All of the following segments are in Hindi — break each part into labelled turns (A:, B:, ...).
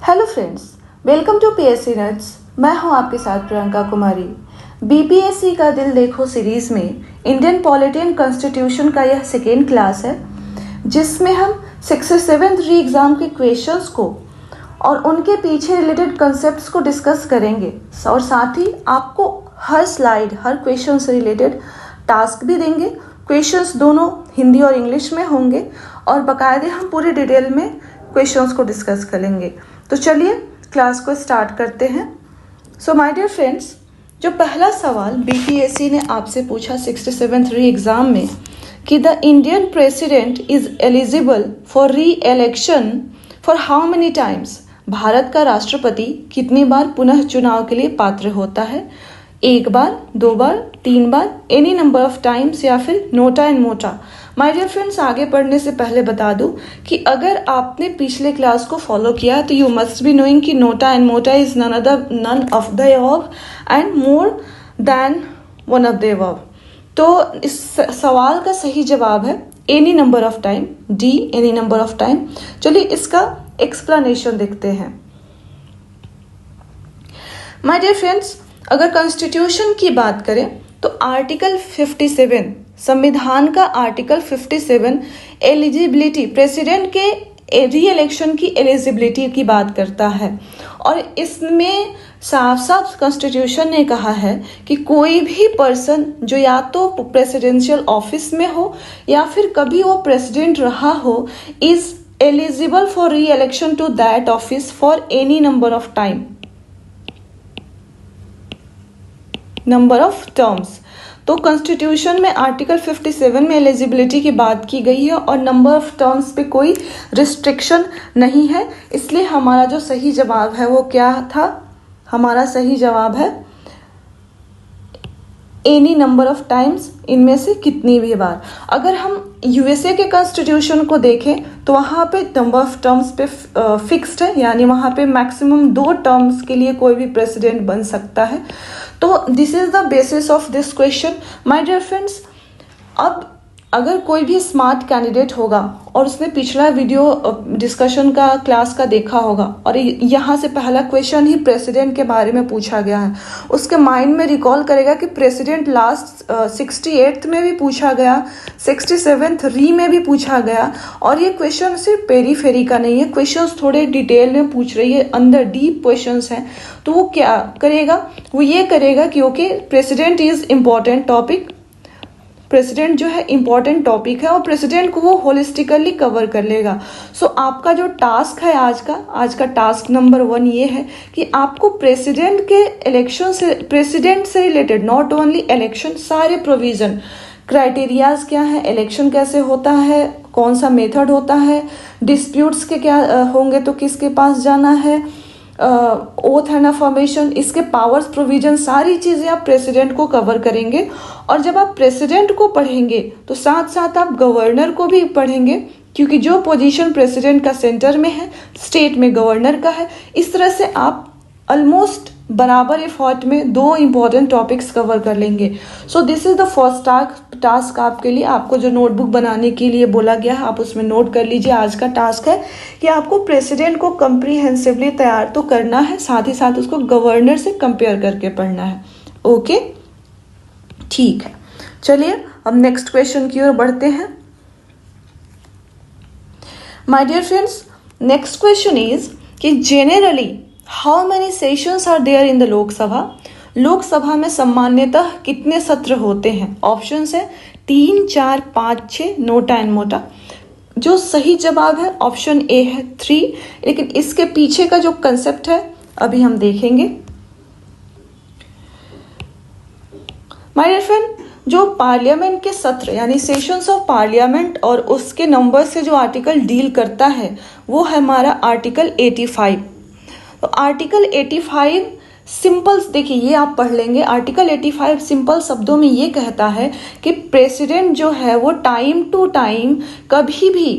A: Hello friends, welcome to PSC nuts. मैं हूं आपके साथ प्रियंका कुमारी। बीपीएससी का दिल देखो सीरीज में इंडियन पॉलिटी एंड कॉन्स्टिट्यूशन का यह सेकेंड क्लास है, जिसमें हम 67th री एग्ज़ाम के क्वेश्चंस को और उनके पीछे रिलेटेड कंसेप्ट्स को डिस्कस करेंगे और साथ ही आपको हर स्लाइड, हर क्वेश्चन से रिलेटेड टास्क भी देंगे। क्वेश्चंस दोनों हिंदी और इंग्लिश में होंगे और बाकायदे हम पूरी डिटेल में क्वेश्चंस को डिस्कस करेंगे। तो चलिए क्लास को स्टार्ट करते हैं। सो माय डियर फ्रेंड्स, जो पहला सवाल बीपीएससी ने आपसे पूछा 67th री एग्ज़ाम में कि the Indian president is eligible for री election for how many times, Bharat का राष्ट्रपति कितनी बार पुनः चुनाव के लिए पात्र होता है? एक बार, दो बार, तीन बार, एनी नंबर ऑफ टाइम्स या फिर नोटा एंड मोटा। माय डियर फ्रेंड्स, आगे पढ़ने से पहले बता दूं कि अगर आपने पिछले क्लास को फॉलो किया तो यू मस्ट बी नोइंग कि NOTA and MOTA is none of the above and more than one of the above. तो इस सवाल का सही जवाब है any number of time, D, any number of time. चलिए इसका एक्सप्लेनेशन देखते हैं। माय डियर फ्रेंड्स, अगर कॉन्स्टिट्यूशन की बात करें तो आर्टिकल 57, संविधान का आर्टिकल 57 एलिजिबिलिटी, प्रेसिडेंट के री इलेक्शन की एलिजिबिलिटी की बात करता है और इसमें साफ साफ कॉन्स्टिट्यूशन ने कहा है कि कोई भी पर्सन जो या तो प्रेसिडेंशियल ऑफिस में हो या फिर कभी वो प्रेसिडेंट रहा हो is eligible for re election to that office for any number of time, number of terms. तो कॉन्स्टिट्यूशन में आर्टिकल 57 में एलिजिबिलिटी की बात की गई है और नंबर ऑफ टर्म्स पे कोई रिस्ट्रिक्शन नहीं है। इसलिए हमारा जो सही जवाब है वो क्या था? हमारा सही जवाब है एनी नंबर ऑफ टाइम्स, इनमें से कितनी भी बार। अगर हम यूएसए के कॉन्स्टिट्यूशन को देखें तो वहाँ पे नंबर ऑफ टर्म्स पे फिक्स्ड है, यानी वहाँ पे मैक्सिमम 2 टर्म्स के लिए कोई भी प्रेसिडेंट बन सकता है। तो this is the basis of this question my dear friends. अब अगर कोई भी स्मार्ट कैंडिडेट होगा और उसने पिछला वीडियो डिस्कशन का क्लास का देखा होगा और यहाँ से पहला क्वेश्चन ही प्रेसिडेंट के बारे में पूछा गया है, उसके माइंड में रिकॉल करेगा कि प्रेसिडेंट लास्ट 68th में भी पूछा गया, 67th री में भी पूछा गया और ये क्वेश्चन सिर्फ पेरी फेरी का नहीं है, क्वेश्चन थोड़े डिटेल में पूछ रही है, अंदर डीप क्वेश्चन हैं। तो वो क्या करेगा? वो ये करेगा कि okay, president is important topic, president जो है इंपॉर्टेंट टॉपिक है और प्रेसिडेंट को वो होलिस्टिकली कवर कर लेगा। सो आपका जो टास्क है आज का टास्क नंबर 1 ये है कि आपको प्रेसिडेंट के इलेक्शन से, प्रेसिडेंट से रिलेटेड नॉट ओनली इलेक्शन, सारे प्रोविजन, क्राइटेरियाज क्या है, इलेक्शन कैसे होता है, कौन सा मेथड होता है, डिस्प्यूट्स के क्या होंगे तो किसके पास जाना है, ओथ एंड अफर्मेशन, इसके पावर्स, प्रोविजन, सारी चीज़ें आप प्रेसिडेंट को कवर करेंगे। और जब आप प्रेसिडेंट को पढ़ेंगे तो साथ साथ आप गवर्नर को भी पढ़ेंगे, क्योंकि जो पोजीशन प्रेसिडेंट का सेंटर में है, स्टेट में गवर्नर का है। इस तरह से आप ऑलमोस्ट बराबर एफर्ट में 2 इंपॉर्टेंट टॉपिक्स कवर कर लेंगे। So this is the first task आपके लिए। आपको जो नोटबुक बनाने के लिए बोला गया है आप उसमें नोट कर लीजिए। आज का टास्क है कि आपको प्रेसिडेंट को कंप्रीहेंसिवली तैयार तो करना है, साथ ही साथ उसको गवर्नर से कंपेयर करके पढ़ना है। ओके, ठीक है। चलिए अब नेक्स्ट क्वेश्चन की ओर बढ़ते हैं। My dear friends, next question is कि generally how many sessions are there in the Lok Sabha, Lok Sabha में सामान्यतः कितने सत्र होते हैं? ऑप्शंस है 3, 4, 5, 6, नोटा एंड मोटा। जो सही जवाब है ऑप्शन ए है 3, लेकिन इसके पीछे का जो कंसेप्ट है अभी हम देखेंगे। माय डियर फ्रेंड, जो पार्लियामेंट के सत्र यानी सेशंस ऑफ पार्लियामेंट और उसके नंबर से जो आर्टिकल डील करता है वो है हमारा आर्टिकल 85। तो आर्टिकल 85 सिंपल, देखिए ये आप पढ़ लेंगे। आर्टिकल 85 सिंपल शब्दों में ये कहता है कि प्रेसिडेंट जो है वो टाइम टू टाइम कभी भी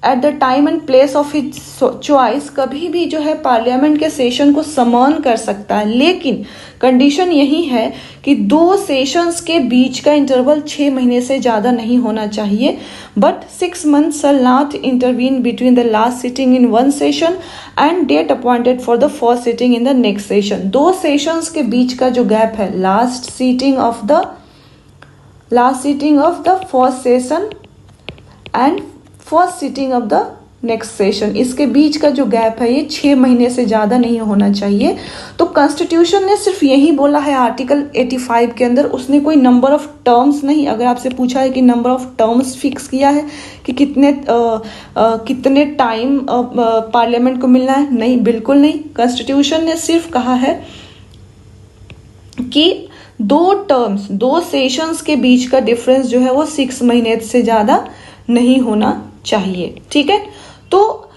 A: at the time and place of his choice कभी भी जो है पार्लियामेंट के सेशन को समन कर सकता है, लेकिन कंडीशन यही है कि 2 सेशंस के बीच का इंटरवल 6 महीने से ज़्यादा नहीं होना चाहिए, but 6 months shall not intervene between the last sitting in one session and date appointed for the first sitting in the next session। 2 sessions के बीच का जो गैप है, last sitting of the first session and first sitting of the next session, इसके बीच का जो गैप है ये 6 महीने से ज़्यादा नहीं होना चाहिए। तो कॉन्स्टिट्यूशन ने सिर्फ यही बोला है आर्टिकल 85 के अंदर, उसने कोई नंबर ऑफ टर्म्स नहीं, अगर आपसे पूछा है कि नंबर ऑफ टर्म्स फिक्स किया है कि कितने टाइम पार्लियामेंट को मिलना है, नहीं, बिल्कुल नहीं। कॉन्स्टिट्यूशन ने सिर्फ कहा है कि 2 सेशंस के बीच का डिफरेंस जो है वो 6 महीने से ज़्यादा नहीं होना चाहिए, ठीक है। तो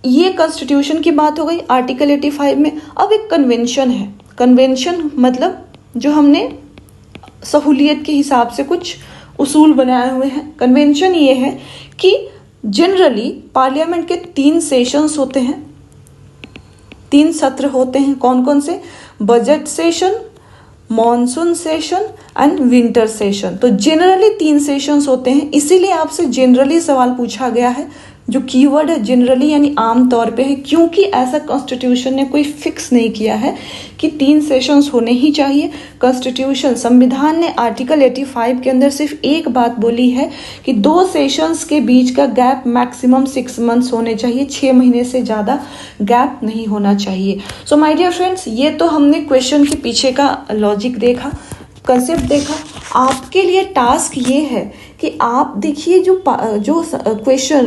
A: ये कॉन्स्टिट्यूशन की बात हो गई आर्टिकल 85 में। अब एक कन्वेंशन है, कन्वेंशन मतलब जो हमने सहूलियत के हिसाब से कुछ उसूल बनाए हुए हैं। कन्वेंशन ये है कि जनरली पार्लियामेंट के 3 सेशंस होते हैं, 3 सत्र होते हैं। कौन कौन से? Budget session, monsoon session and winter session. तो जनरली 3 सेशंस होते हैं, इसीलिए आपसे जनरली सवाल पूछा गया है। जो कीवर्ड है जनरली यानी आम तौर पे है, क्योंकि ऐसा कॉन्स्टिट्यूशन ने कोई फिक्स नहीं किया है कि 3 सेशंस होने ही चाहिए। कॉन्स्टिट्यूशन, संविधान ने आर्टिकल 85 के अंदर सिर्फ एक बात बोली है कि 2 सेशंस के बीच का गैप मैक्सिमम 6 मंथ्स होने चाहिए, 6 महीने से ज़्यादा गैप नहीं होना चाहिए। सो माय डियर फ्रेंड्स, ये तो हमने क्वेश्चन के पीछे का लॉजिक देखा, कंसेप्ट देखा। आपके लिए टास्क ये है कि आप देखिए जो क्वेश्चन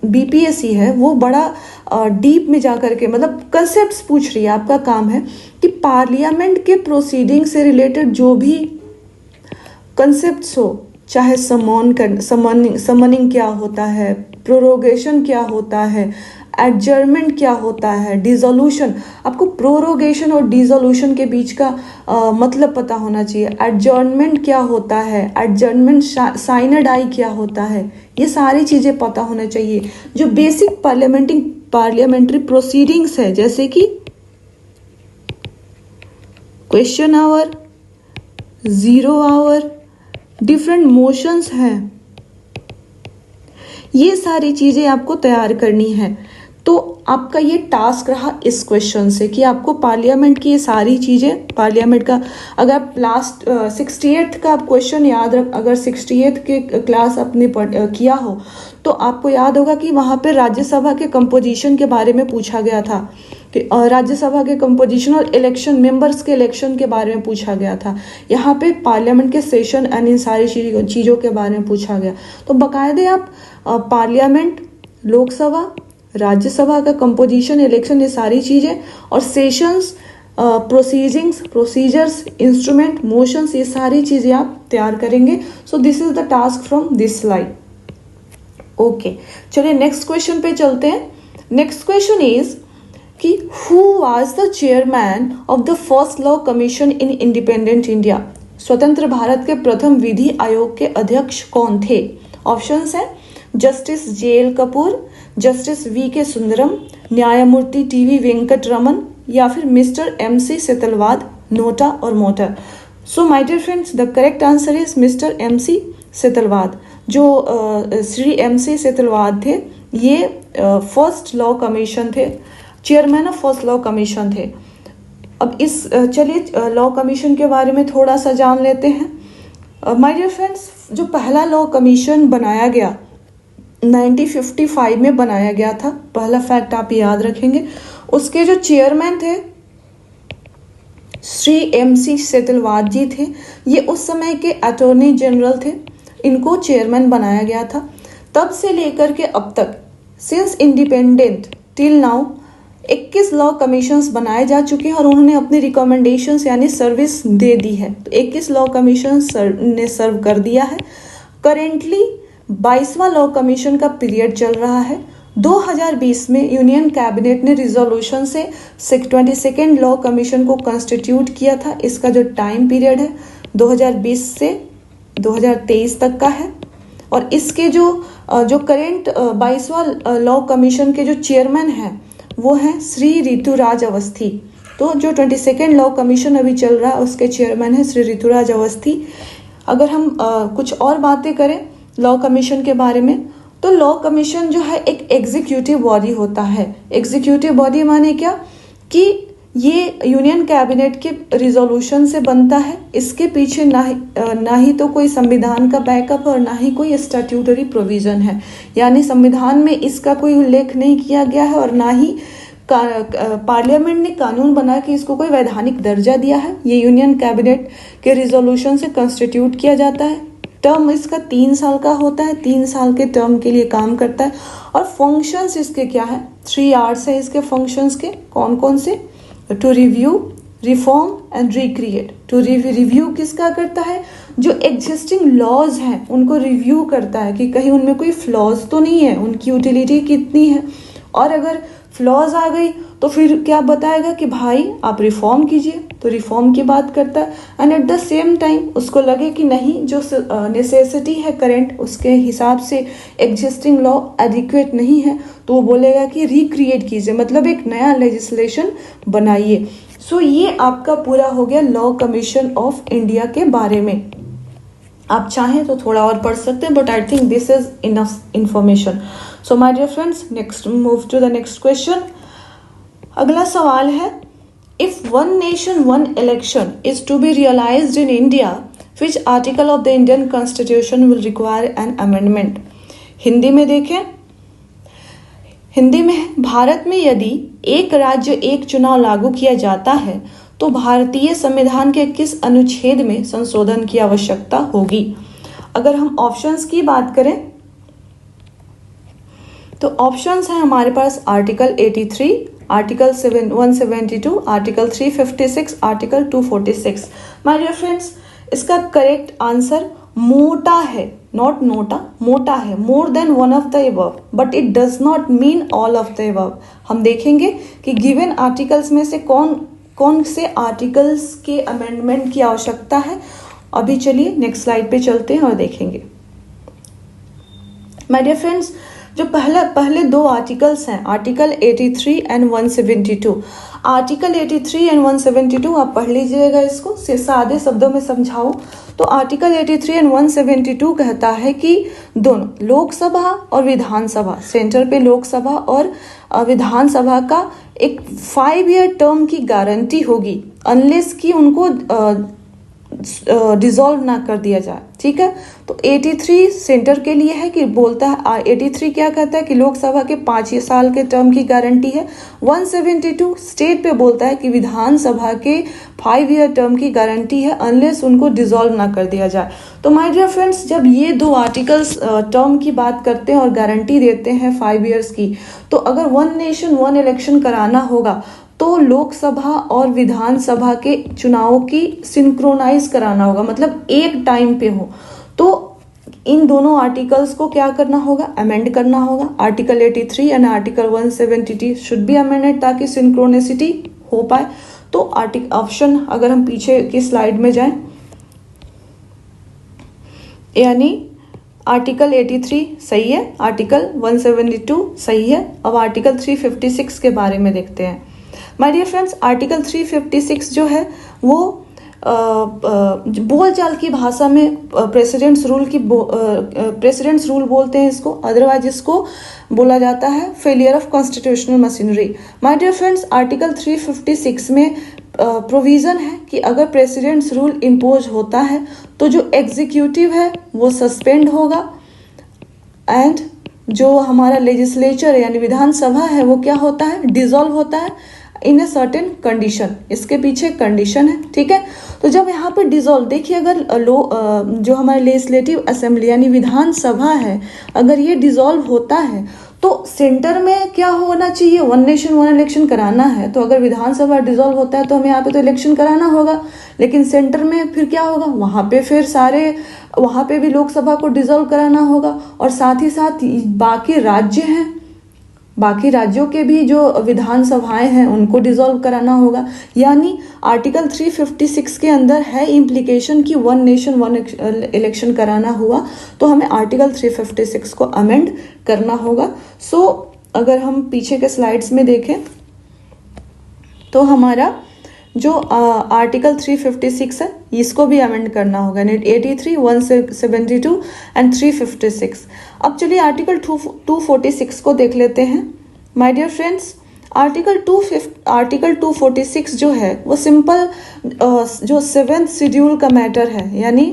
A: बीपीएससी है वो बड़ा डीप में जा करके मतलब कंसेप्ट्स पूछ रही है। आपका काम है कि पार्लियामेंट के प्रोसीडिंग से रिलेटेड जो भी कंसेप्ट्स हो, चाहे समनिंग क्या होता है, प्रोरोगेशन क्या होता है, एडजर्नमेंट क्या होता है, डिसोल्यूशन, आपको प्रोरोगेशन और डिसोल्यूशन के बीच का मतलब पता होना चाहिए। एडजर्नमेंट क्या होता है, एडजर्नमेंट साइनडाई क्या होता है, ये सारी चीज़ें पता होना चाहिए। जो बेसिक पार्लियामेंट्री प्रोसीडिंग्स है, जैसे कि question hour, 0 hour, different motions हैं, ये सारी चीज़ें आपको तैयार करनी है। तो आपका ये टास्क रहा इस क्वेश्चन से कि आपको पार्लियामेंट की ये सारी चीज़ें, पार्लियामेंट का अगर आप लास्ट 68th का आप क्वेश्चन याद रख, अगर 68th के क्लास आपने किया हो तो आपको याद होगा कि वहाँ पे राज्यसभा के कंपोजिशन के बारे में पूछा गया था कि राज्यसभा के कंपोजिशन और इलेक्शन, मेंबर्स के इलेक्शन के बारे में पूछा गया था। यहाँ पे पार्लियामेंट के सेशन एंड इन सारी चीज़ों के बारे में पूछा गया। तो बाकायदे आप पार्लियामेंट, लोकसभा, राज्यसभा का कंपोजिशन, इलेक्शन, ये सारी चीज़ें और sessions, proceedings, procedures, instrument, motions, ये सारी चीज़ें आप तैयार करेंगे। So this is the task from this slide. Okay, चलिए नेक्स्ट क्वेश्चन पे चलते हैं। नेक्स्ट क्वेश्चन इज कि who was the chairman of the first law commission in independent India? स्वतंत्र भारत के प्रथम विधि आयोग के अध्यक्ष कौन थे? ऑप्शंस हैं justice J L. Kapoor, justice V K. Sundaram, न्यायमूर्ति टी.वी. वेंकट रमन या फिर मिस्टर M.C. सेतलवाद, नोटा और MOTA. So my dear friends, the correct answer is mister M.C. Setalvad. जो श्री M.C. सेतलवाद थे, ये फर्स्ट लॉ कमीशन थे, chairman of first law commission थे। अब इस चलिए लॉ कमीशन के बारे में थोड़ा सा जान लेते हैं। माय डियर फ्रेंड्स, जो पहला लॉ कमीशन बनाया गया 1955 में बनाया गया था, पहला फैक्ट आप याद रखेंगे। उसके जो चेयरमैन थे श्री M.C. सेतलवाद जी थे। ये उस समय के अटॉर्नी जनरल थे, इनको चेयरमैन बनाया गया था। तब से लेकर के अब तक, since independent till now, 21 law commissions बनाए जा चुके हैं और उन्होंने अपनी रिकमेंडेशंस यानी सर्विस दे दी है। तो 21 लॉ कमीशन ने सर्व कर दिया है। करेंटली 22वां लॉ कमीशन का पीरियड चल रहा है। 2020 में यूनियन कैबिनेट ने रिजोल्यूशन से 22nd लॉ कमीशन को कंस्टिट्यूट किया था। इसका जो टाइम पीरियड है 2020 से 2023 तक का है और इसके जो जो करेंट 22वां लॉ कमीशन के जो चेयरमैन हैं वो हैं श्री ऋतुराज अवस्थी। तो जो 22nd लॉ कमीशन अभी चल रहा है उसके चेयरमैन है श्री ऋतुराज अवस्थी। अगर हम कुछ और बातें करें लॉ कमीशन के बारे में, तो लॉ कमीशन जो है एक एग्जीक्यूटिव बॉडी होता है। एग्जीक्यूटिव बॉडी माने क्या कि ये यूनियन कैबिनेट के रिजोल्यूशन से बनता है। इसके पीछे ना ही तो कोई संविधान का बैकअप और ना ही कोई स्टैट्यूटरी प्रोविजन है, यानी संविधान में इसका कोई उल्लेख नहीं किया गया है और ना ही पार्लियामेंट ने कानून बना के इसको कोई वैधानिक दर्जा दिया है। ये यूनियन कैबिनेट के रिजोल्यूशन से कंस्टिट्यूट किया जाता है। टर्म इसका 3 साल का होता है, 3 साल के टर्म के लिए काम करता है। और फंक्शंस इसके क्या है, 3 आर्ट्स है इसके फंक्शंस के। कौन कौन से? To review, reform and recreate. To review किसका करता है? जो एग्जिस्टिंग लॉज हैं उनको रिव्यू करता है कि कहीं उनमें कोई फ्लॉज तो नहीं है, उनकी यूटिलिटी कितनी है, और अगर फ्लॉज आ गई तो फिर क्या बताएगा कि भाई आप रिफॉर्म कीजिए, तो रिफॉर्म की बात करता है। And at the same time उसको लगे कि नहीं जो नेसेसिटी है करंट उसके हिसाब से एग्जिस्टिंग लॉ एडिक्वेट नहीं है, तो वो बोलेगा कि रिक्रिएट कीजिए, मतलब एक नया लेजिस्लेशन बनाइए। सो ये आपका पूरा हो गया लॉ कमीशन ऑफ इंडिया के बारे में। आप चाहें तो थोड़ा और पढ़ सकते हैं, but I think this is enough information. So my dear friends, next move to the next question. अगला सवाल है, if one nation one election is to be realised in India, which article of the Indian constitution will require an amendment? Hindi में देखें, हिंदी में है, भारत में यदि एक राज्य एक चुनाव लागू किया जाता है तो भारतीय संविधान के किस अनुच्छेद में संशोधन की आवश्यकता होगी? अगर हम ऑप्शंस की बात करें तो ऑप्शंस हैं हमारे पास article 83, article 172, article 356, article 246। My dear friends, इसका करेक्ट आंसर मोटा है, नॉट नोटा, मोटा है, more than one of the above, but it does not mean all of the above. हम देखेंगे कि गिवन आर्टिकल्स में से कौन से आर्टिकल्स के अमेंडमेंट की आवश्यकता है। अभी चलिए नेक्स्ट स्लाइड पे चलते हैं और देखेंगे। माय डियर फ्रेंड्स, जो पहले 2 आर्टिकल्स हैं, आर्टिकल 83 एंड 172। आर्टिकल 83 एंड 172 आप पढ़ लीजिएगा, इसको सादे शब्दों में समझाऊं तो आर्टिकल 83 एंड 172 कहता है कि दोनों लोकसभा और विधानसभा, सेंटर पे लोकसभा और विधानसभा का एक 5 ईयर टर्म की गारंटी होगी, अनलेस कि उनको डिसॉल्व ना कर दिया जाए। ठीक है, तो 83 सेंटर के लिए है कि बोलता है 83 क्या कहता है कि लोकसभा के 5 साल के टर्म की गारंटी है। 172 स्टेट पे बोलता है कि विधानसभा के 5 ईयर टर्म की गारंटी है, अनलेस उनको डिसॉल्व ना कर दिया जाए। तो माय डियर फ्रेंड्स, जब ये 2 आर्टिकल्स टर्म की बात करते हैं और गारंटी देते हैं 5 ईयर्स की, तो अगर वन नेशन वन इलेक्शन कराना होगा तो लोकसभा और विधानसभा के चुनावों की सिंक्रोनाइज कराना होगा, मतलब एक टाइम पे हो। तो इन दोनों आर्टिकल्स को क्या करना होगा, अमेंड करना होगा। Article 83 and article 172 should be amended ताकि सिंक्रोनिसिटी हो पाए। तो ऑप्शन अगर हम पीछे की स्लाइड में जाएं, यानी आर्टिकल 83 सही है, आर्टिकल 172 सही है। अब आर्टिकल 356 के बारे में देखते हैं। माय डियर फ्रेंड्स, आर्टिकल 356 जो है वो बोलचाल की भाषा में प्रेसिडेंट्स रूल बोलते हैं इसको, अदरवाइज इसको बोला जाता है failure of constitutional machinery. My dear friends, article 356 में प्रोविज़न है कि अगर प्रेसिडेंट्स रूल इम्पोज होता है तो जो एग्जीक्यूटिव है वो सस्पेंड होगा, एंड जो हमारा लेजिस्लेचर यानी विधानसभा है वो क्या होता है, डिसॉल्व होता है इन ए सर्टेन कंडीशन। इसके पीछे कंडीशन है। ठीक है, तो जब यहाँ पे डिसॉल्व, देखिए अगर जो हमारे लेजिस्लेटिव असेंबली यानी विधानसभा है, अगर ये डिसॉल्व होता है तो सेंटर में क्या होना चाहिए, वन नेशन वन इलेक्शन कराना है। तो अगर विधानसभा डिसॉल्व होता है तो हमें यहाँ पे तो इलेक्शन कराना होगा, लेकिन सेंटर में फिर क्या होगा, वहाँ पे भी लोकसभा को डिसॉल्व कराना होगा, और साथ ही साथ बाकी राज्य हैं बाकी राज्यों के भी जो विधानसभाएं हैं उनको डिसॉल्व कराना होगा। यानी आर्टिकल 356 के अंदर है इम्प्लीकेशन कि वन नेशन वन इलेक्शन कराना हुआ, तो हमें आर्टिकल 356 को अमेंड करना होगा। सो अगर हम पीछे के स्लाइड्स में देखें तो हमारा जो आर्टिकल 356 है इसको भी अमेंड करना होगा, 83, 172 एंड 356। अब चलिए आर्टिकल 246 को देख लेते हैं। माय डियर फ्रेंड्स, आर्टिकल 246 जो है वो सिंपल जो 7th शेड्यूल का मैटर है, यानी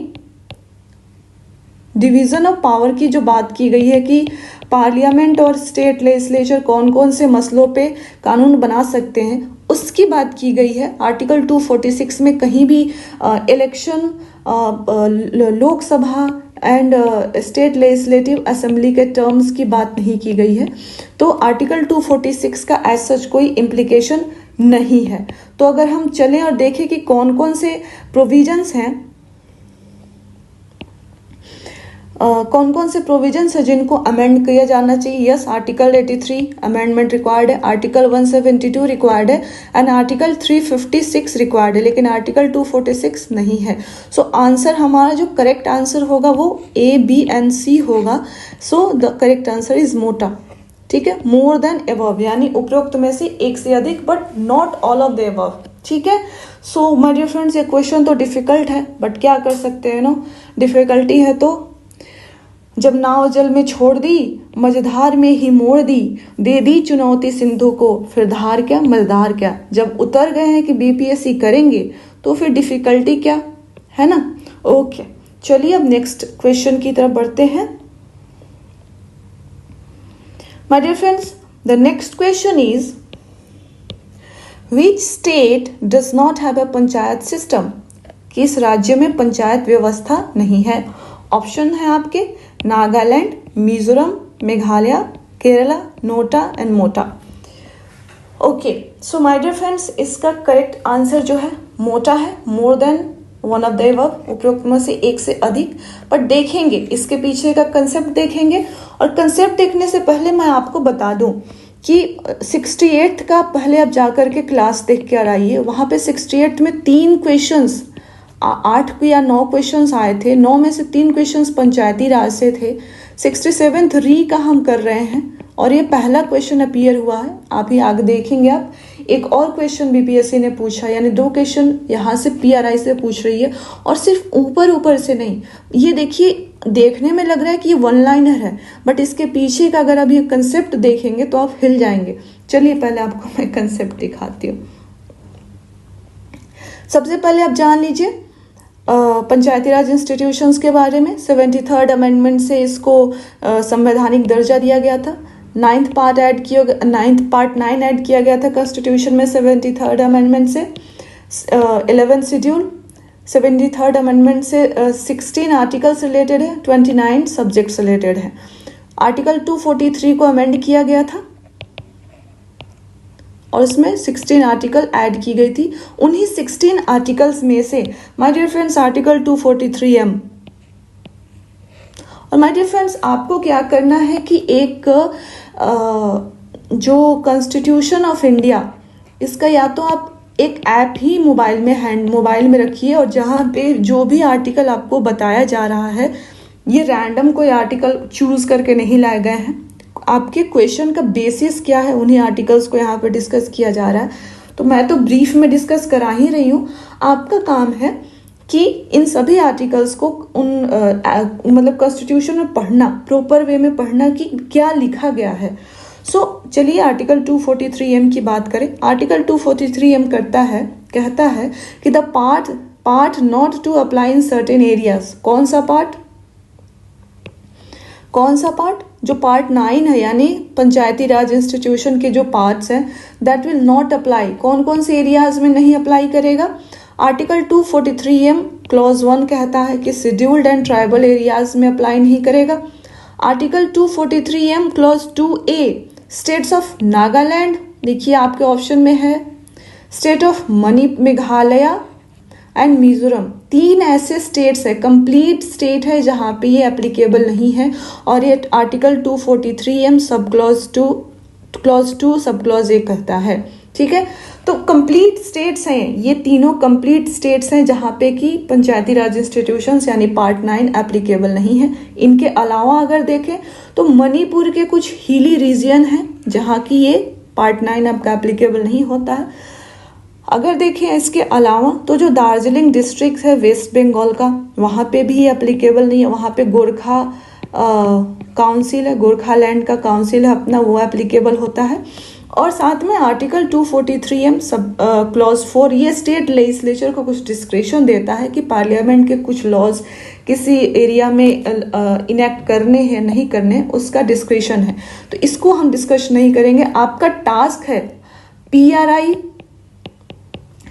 A: डिवीजन ऑफ पावर की जो बात की गई है कि पार्लियामेंट और स्टेट लेजिस्लेचर कौन कौन से मसलों पे कानून बना सकते हैं, उसकी बात की गई है। आर्टिकल 246 में कहीं भी election, Lok Sabha and state legislative assembly के टर्म्स की बात नहीं की गई है। तो आर्टिकल 246 का एज सच कोई इम्प्लीकेशन नहीं है। तो अगर हम चलें और देखें कि कौन कौन से प्रोविजंस हैं, कौन कौन से प्रोविजंस है जिनको अमेंड किया जाना चाहिए। यस, आर्टिकल 83 अमेंडमेंट रिक्वायर्ड है, आर्टिकल 172 रिक्वायर्ड है एंड आर्टिकल 356 रिक्वायर्ड है, लेकिन आर्टिकल 246 नहीं है। सो आंसर हमारा जो करेक्ट आंसर होगा वो ए, बी एंड सी होगा। सो द करेक्ट आंसर इज मोटा। ठीक है, मोर देन एबव यानी उपरोक्त में से एक से अधिक, but not all of the above. ठीक है। सो माय डियर फ्रेंड्स, ये क्वेश्चन तो डिफिकल्ट है, बट क्या कर सकते हैं नो, डिफिकल्टी है तो जब नाव जल में छोड़ दी, मझधार में ही मोड़ दी, दे दी चुनौती सिंधु को, फिर धार क्या मझधार क्या। जब उतर गए हैं कि बीपीएससी करेंगे तो फिर डिफिकल्टी क्या, है ना। ओके, चलिए अब नेक्स्ट क्वेश्चन की तरफ बढ़ते हैं। My dear friends, the next question is which state does not have a panchayat system. किस राज्य में पंचायत व्यवस्था नहीं है। ऑप्शन है आपके Nagaland, Mizoram, Meghalaya, Kerala, NOTA and MOTA. Okay, so my dear friends, इसका करेक्ट आंसर जो है मोटा है, more than one of the above, उपरोक्त में से एक से अधिक। पर देखेंगे इसके पीछे का कंसेप्ट देखेंगे, और कंसेप्ट देखने से पहले मैं आपको बता दूं कि 68th का पहले आप जाकर के क्लास देख के आइए। वहाँ पे 68th में 3 क्वेश्चंस, 8 या 9 क्वेश्चंस आए थे, 9 में से 3 क्वेश्चंस पंचायती राज से थे। 67th री का हम कर रहे हैं और ये पहला क्वेश्चन अपीयर हुआ है। आप ही आगे देखेंगे, आप एक और क्वेश्चन बीपीएससी ने पूछा, यानी 2 क्वेश्चन यहाँ से पीआरआई से पूछ रही है, और सिर्फ ऊपर ऊपर से नहीं। ये देखिए, देखने में लग रहा है कि ये वन लाइनर है, बट इसके पीछे का अगर आप ये कंसेप्ट देखेंगे तो आप हिल जाएंगे। चलिए पहले आपको मैं कंसेप्ट दिखाती हूँ। सबसे पहले आप जान लीजिए पंचायती राज इंस्टीट्यूशंस के बारे में। 73rd अमेंडमेंट से इसको संवैधानिक दर्जा दिया गया था। 9th पार्ट 9 ऐड किया गया था कॉन्स्टिट्यूशन में 73rd अमेंडमेंट से। 11th शेड्यूल 73rd अमेंडमेंट से 16 आर्टिकल्स रिलेटेड है, 29 सब्जेक्ट्स रिलेटेड है। आर्टिकल 243 को अमेंड किया गया था और इसमें 16 आर्टिकल ऐड की गई थी। उन्हीं 16 आर्टिकल्स में से my dear friends article 243M, और माय डियर फ्रेंड्स आपको क्या करना है कि एक जो कॉन्स्टिट्यूशन ऑफ इंडिया, इसका या तो आप एक ऐप ही मोबाइल में रखिए, और जहाँ पे जो भी आर्टिकल आपको बताया जा रहा है, ये रैंडम कोई आर्टिकल चूज करके नहीं लाए गए हैं। आपके क्वेश्चन का बेसिस क्या है, उन्हीं आर्टिकल्स को यहाँ पे डिस्कस किया जा रहा है। तो मैं तो ब्रीफ में डिस्कस करा ही रही हूँ। आपका काम है कि इन सभी आर्टिकल्स को मतलब कॉन्स्टिट्यूशन में पढ़ना, प्रॉपर वे में पढ़ना कि क्या लिखा गया है। चलिए आर्टिकल 243M की बात करें। आर्टिकल 243M कहता है कि the part not to apply in certain areas. कौन सा पार्ट? जो पार्ट 9 है, यानी पंचायती राज इंस्टीट्यूशन के जो पार्ट्स हैं, दैट विल नॉट अप्लाई। कौन कौन से एरियाज में नहीं अप्लाई करेगा? आर्टिकल 243M क्लॉज 1 कहता है कि शेड्यूल्ड एंड ट्राइबल एरियाज में अप्लाई नहीं करेगा। Article 243M clause 2A states of Nagaland, देखिए आपके ऑप्शन में है, state of Meghalaya and Mizoram. 3 ऐसे स्टेट्स है, कंप्लीट स्टेट है जहाँ पे ये एप्लीकेबल नहीं है, और ये article 243M sub clause 2 clause 2 sub clause A कहता है। ठीक है, तो कंप्लीट स्टेट्स हैं, ये तीनों कंप्लीट स्टेट्स हैं जहाँ पे कि पंचायती राज इंस्टीट्यूशंस यानी पार्ट 9 एप्लीकेबल नहीं है। इनके अलावा अगर देखें तो मणिपुर के कुछ हिली रीजन हैं जहाँ की ये पार्ट 9 आपका एप्लीकेबल नहीं होता है। अगर देखें इसके अलावा तो जो दार्जिलिंग डिस्ट्रिक्ट है वेस्ट बंगाल का, वहाँ पे भी एप्लीकेबल नहीं है। वहाँ पे गोरखा काउंसिल है, गोरखालैंड का काउंसिल है अपना, वो एप्लीकेबल होता है। और साथ में आर्टिकल 243M सब क्लॉज 4 ये स्टेट लेजिस्लेचर को कुछ डिस्क्रेशन देता है कि पार्लियामेंट के कुछ लॉज किसी एरिया में इनेक्ट करने हैं नहीं करने, उसका डिस्क्रेशन है, तो इसको हम डिस्कस नहीं करेंगे। आपका टास्क है PRI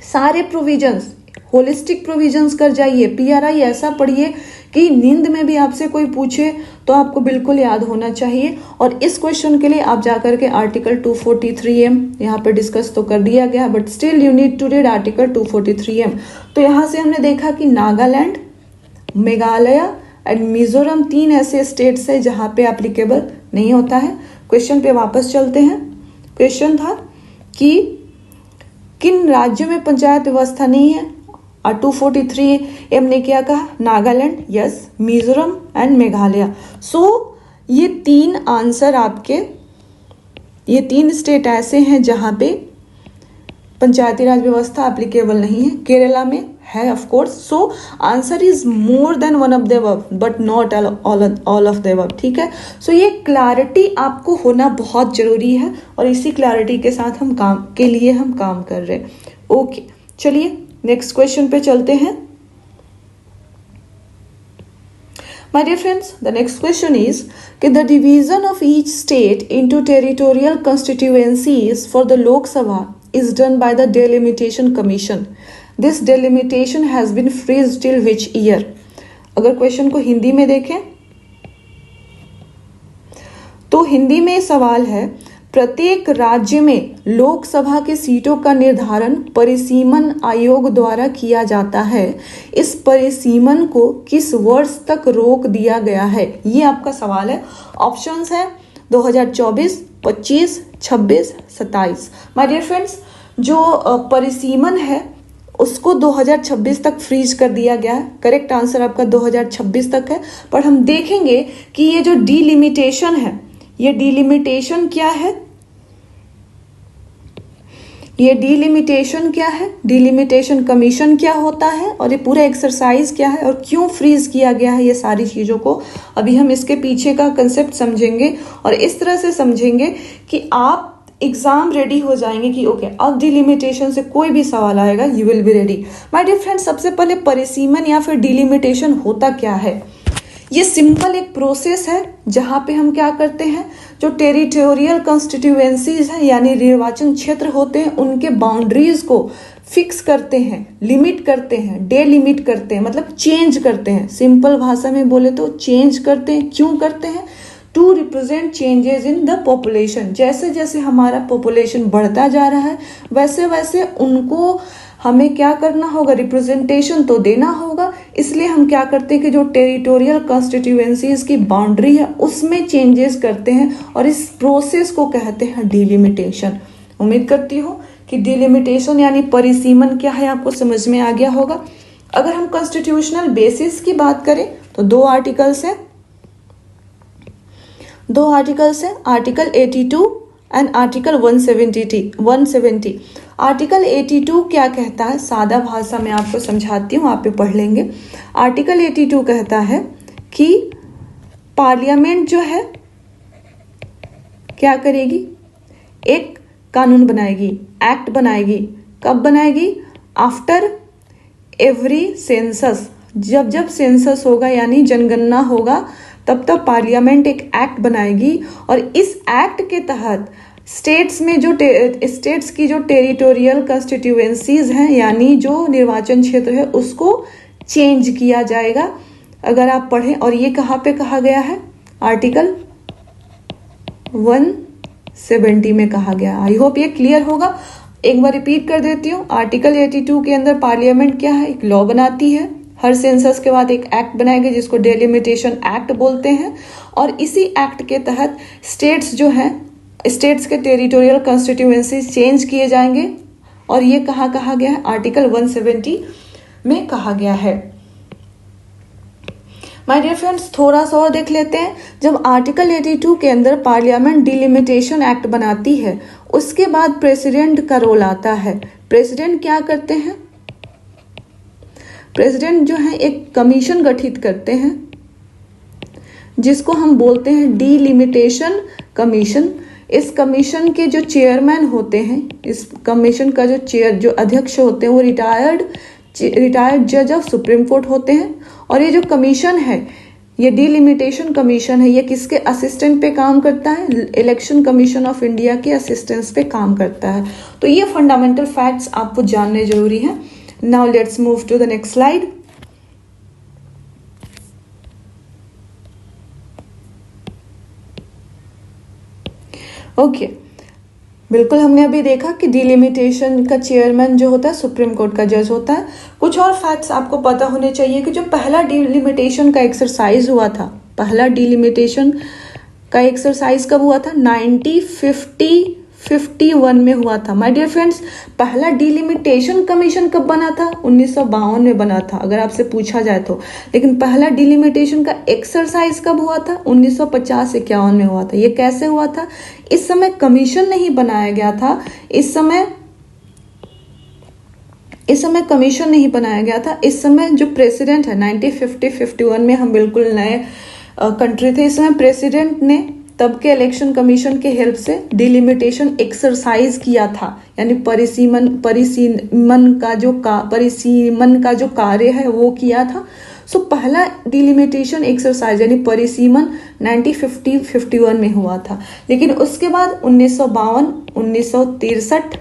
A: सारे प्रोविजंस, होलिस्टिक प्रोविजंस कर जाइए। PRI ऐसा पढ़िए कि नींद में भी आपसे कोई पूछे तो आपको बिल्कुल याद होना चाहिए। और इस क्वेश्चन के लिए आप जाकर के आर्टिकल 243M यहाँ पे डिस्कस तो कर दिया गया, but still you need to read article 243M। तो यहाँ से हमने देखा कि नागालैंड, मेघालय एंड मिजोरम 3 ऐसे स्टेट्स है जहाँ पे एप्लीकेबल नहीं होता है। क्वेश्चन पे वापस चलते हैं। क्वेश्चन था कि किन राज्यों में पंचायत व्यवस्था नहीं है, और 243M ने क्या कहा, नागालैंड, यस, मिजोरम एंड मेघालय। सो ये 3 आंसर आपके, ये 3 स्टेट ऐसे हैं जहां पे पंचायती राज व्यवस्था एप्लीकेबल नहीं है। केरला में है of course. So answer is more than one of the above but not all of the above. ठीक है, सो ये क्लैरिटी आपको होना बहुत जरूरी है और इसी क्लैरिटी के साथ हम काम कर रहे हैं। ओके, चलिए नेक्स्ट क्वेश्चन पे चलते हैं। My dear friends, the next question is कि the division of each state into territorial constituencies for the Lok Sabha is done by the Delimitation Commission. This delimitation has been freezed till which year? अगर क्वेश्चन को हिंदी में देखें तो हिंदी में सवाल है, प्रत्येक राज्य में लोकसभा के सीटों का निर्धारण परिसीमन आयोग द्वारा किया जाता है। इस परिसीमन को किस वर्ष तक रोक दिया गया है? ये आपका सवाल है। ऑप्शंस है 2024, 25, 26, 27। माय डियर फ्रेंड्स, जो परिसीमन है उसको 2026 तक फ्रीज कर दिया गया है। करेक्ट आंसर आपका 2026 तक है। पर हम देखेंगे कि ये जो डिलिमिटेशन है, ये डिलिमिटेशन क्या है, ये डिलिमिटेशन क्या है, डिलिमिटेशन कमीशन क्या होता है और ये पूरा एक्सरसाइज क्या है और क्यों फ्रीज किया गया है, ये सारी चीज़ों को अभी हम इसके पीछे का कंसेप्ट समझेंगे और इस तरह से समझेंगे कि आप एग्जाम रेडी हो जाएंगे कि ओके अब डिलिमिटेशन से कोई भी सवाल आएगा you will be ready. My dear friends, सबसे पहले परिसीमन या फिर डिलिमिटेशन होता क्या है? ये सिंपल एक प्रोसेस है जहां पे हम क्या करते हैं, जो टेरिटोरियल कॉन्स्टिट्यूएंसीज हैं यानी निर्वाचन क्षेत्र होते हैं, उनके बाउंड्रीज को फिक्स करते हैं, लिमिट करते हैं, डेलिमिट करते हैं, मतलब चेंज करते हैं। सिंपल भाषा में बोले तो चेंज करते हैं। क्यों करते हैं? To represent changes in the population. जैसे जैसे हमारा पॉपुलेशन बढ़ता जा रहा है वैसे वैसे उनको हमें क्या करना होगा, रिप्रेजेंटेशन तो देना होगा। इसलिए हम क्या करते हैं कि जो टेरिटोरियल कॉन्स्टिट्यूएंसीज की बाउंड्री है उसमें चेंजेस करते हैं और इस प्रोसेस को कहते हैं डिलिमिटेशन। उम्मीद करती हूँ कि डिलिमिटेशन यानी परिसीमन क्या है आपको समझ में आ गया होगा। अगर हम कॉन्स्टिट्यूशनल बेसिस की बात करें तो दो आर्टिकल्स हैं, आर्टिकल 82 एंड आर्टिकल 170। आर्टिकल 82 क्या कहता है, सादा भाषा में आपको समझाती हूँ, आप पे पढ़ लेंगे। आर्टिकल 82 कहता है कि पार्लियामेंट जो है क्या करेगी, एक कानून बनाएगी, एक्ट बनाएगी। कब बनाएगी? After every census. जब सेंसस होगा यानी जनगणना होगा तब तब पार्लियामेंट एक एक्ट बनाएगी और इस एक्ट के तहत स्टेट्स में जो स्टेट्स की जो टेरिटोरियल कॉन्स्टिट्यूएंसीज हैं यानी जो निर्वाचन क्षेत्र है उसको चेंज किया जाएगा। अगर आप पढ़ें, और ये कहाँ पे कहा गया है, आर्टिकल 170 में कहा गया। आई होप ये क्लियर होगा। एक बार रिपीट कर देती हूँ। आर्टिकल 82 के अंदर पार्लियामेंट क्या है, एक लॉ बनाती है, हर सेंसस के बाद एक एक्ट बनाएंगे जिसको डेलिमिटेशन एक्ट बोलते हैं और इसी एक्ट के तहत स्टेट्स जो हैं स्टेट्स के टेरिटोरियल कॉन्स्टिट्यूएंसी चेंज किए जाएंगे, और ये कहाँ कहा गया है, आर्टिकल 170 में कहा गया है। माय डियर फ्रेंड्स, थोड़ा सा और देख लेते हैं। जब आर्टिकल 82 के अंदर पार्लियामेंट डिलिमिटेशन एक्ट बनाती है, उसके बाद प्रेसिडेंट का रोल आता है। प्रेसिडेंट क्या करते हैं, प्रेसिडेंट जो है एक कमीशन गठित करते हैं जिसको हम बोलते हैं डिलिमिटेशन कमीशन। इस कमीशन के जो चेयरमैन होते हैं, इस कमीशन का जो अध्यक्ष होते हैं वो रिटायर्ड जज ऑफ सुप्रीम कोर्ट होते हैं। और ये जो कमीशन है, ये डिलिमिटेशन कमीशन है, ये किसके असिस्टेंट पे काम करता है, इलेक्शन कमीशन ऑफ इंडिया के असिस्टेंस पे काम करता है। तो ये फंडामेंटल फैक्ट्स आपको जानने जरूरी हैं। Now let's move to the next slide. Okay, बिल्कुल हमने अभी देखा कि डिलिमिटेशन का चेयरमैन जो होता है सुप्रीम कोर्ट का जज होता है। कुछ और फैक्ट्स आपको पता होने चाहिए कि जो पहला डिलिमिटेशन का एक्सरसाइज हुआ था, पहला डिलिमिटेशन का एक्सरसाइज कब हुआ था, 1951 में हुआ था। माय डियर फ्रेंड्स, पहला डिलिमिटेशन कमीशन कब बना था, 1952 में बना था अगर आपसे पूछा जाए तो। लेकिन पहला डिलिमिटेशन का एक्सरसाइज कब हुआ था, 1950-51 में हुआ था। ये कैसे हुआ था, इस समय कमीशन नहीं बनाया गया था, इस समय कमीशन नहीं बनाया गया था। इस समय जो प्रेसिडेंट है, 1950-51 में हम बिल्कुल नए कंट्री थे, इस समय प्रेसिडेंट ने तब के इलेक्शन कमीशन के हेल्प से डिलिमिटेशन एक्सरसाइज किया था, यानी परिसीमन का जो कार्य है वो किया था। सो पहला डिलिमिटेशन एक्सरसाइज यानी परिसीमन 1950-51 में हुआ था। लेकिन उसके बाद 1952, 1963,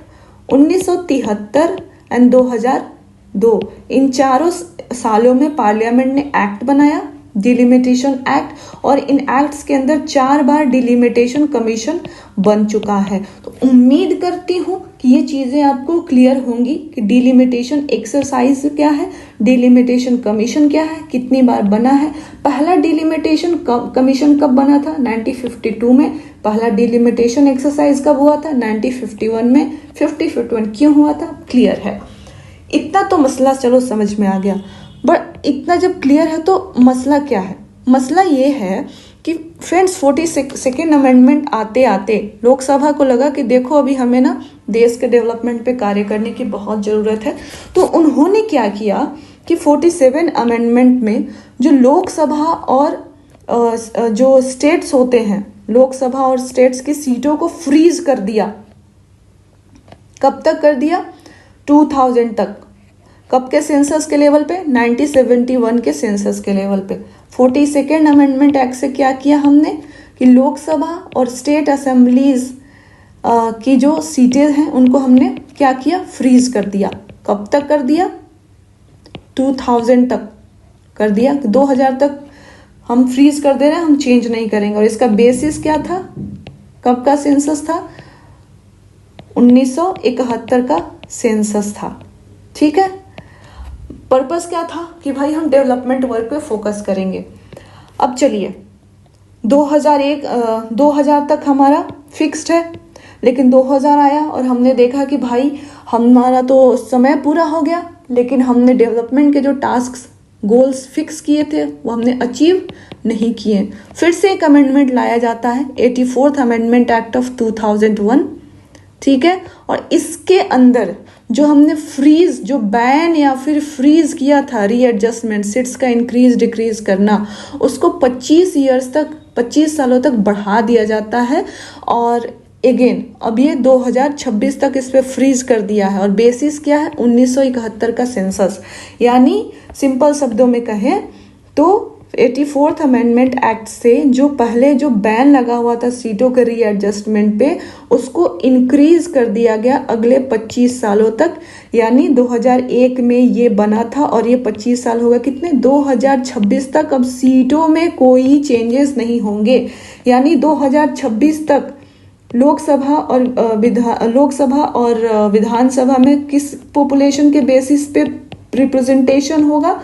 A: 1973 एंड 2002, इन चारों सालों में पार्लियामेंट ने एक्ट बनाया, डिलिमिटेशन एक्ट, और इन एक्ट्स के अंदर 4 बार डिलिमिटेशन कमीशन बन चुका है। तो उम्मीद करती हूँ कि ये चीज़ें आपको क्लियर होंगी कि डिलिमिटेशन एक्सरसाइज क्या है, डिलिमिटेशन कमीशन क्या है, कितनी बार बना है। पहला डिलिमिटेशन कमीशन कब बना था, 1952 में। पहला डिलिमिटेशन एक्सरसाइज कब हुआ था, 1951 में। 50-51 क्यों हुआ था, क्लियर है। इतना तो मसला चलो समझ में आ गया। बट इतना जब क्लियर है तो मसला क्या है, मसला ये है कि फ्रेंड्स 42nd अमेंडमेंट आते आते लोकसभा को लगा कि देखो अभी हमें ना देश के डेवलपमेंट पे कार्य करने की बहुत ज़रूरत है। तो उन्होंने क्या किया कि 47 अमेंडमेंट में जो लोकसभा और जो स्टेट्स होते हैं, लोकसभा और स्टेट्स की सीटों को फ्रीज कर दिया। कब तक कर दिया, 2000 तक। कब के सेंसस के लेवल पे, 1971 के सेंसस के लेवल पे। 42nd अमेंडमेंट एक्ट से क्या किया हमने कि लोकसभा और स्टेट असेंबलीज की जो सीटें हैं उनको हमने क्या किया, फ्रीज कर दिया। कब तक कर दिया, 2000 तक कर दिया। 2000 तक हम फ्रीज कर दे रहे हैं, हम चेंज नहीं करेंगे। और इसका बेसिस क्या था, कब का सेंसस था, 1971 का सेंसस था। ठीक है, पर्पस क्या था कि भाई हम डेवलपमेंट वर्क पे फोकस करेंगे। अब चलिए 2000 तक हमारा फिक्स्ड है, लेकिन 2000 आया और हमने देखा कि भाई हमारा तो समय पूरा हो गया, लेकिन हमने डेवलपमेंट के जो टास्क गोल्स फिक्स किए थे वो हमने अचीव नहीं किए। फिर से एक अमेंडमेंट लाया जाता है, 84th अमेंडमेंट एक्ट ऑफ 2001। ठीक है, और इसके अंदर जो हमने फ्रीज, जो बैन या फिर फ्रीज किया था रीएडजस्टमेंट, सीट्स का इंक्रीज डिक्रीज करना, उसको 25 सालों तक बढ़ा दिया जाता है। और अगेन अब ये 2026 तक इस पे फ्रीज कर दिया है। और बेसिस क्या है, 1971 का सेंसस। यानी सिंपल शब्दों में कहें तो 84th अमेंडमेंट एक्ट से जो पहले जो बैन लगा हुआ था सीटों के रीएडजस्टमेंट पे, उसको इंक्रीज कर दिया गया अगले 25 सालों तक। यानी 2001 में ये बना था और ये 25 साल होगा कितने, 2026 तक। अब सीटों में कोई चेंजेस नहीं होंगे, यानी 2026 तक लोकसभा और विधानसभा में किस पॉपुलेशन के बेसिस पे रिप्रेजेंटेशन होगा,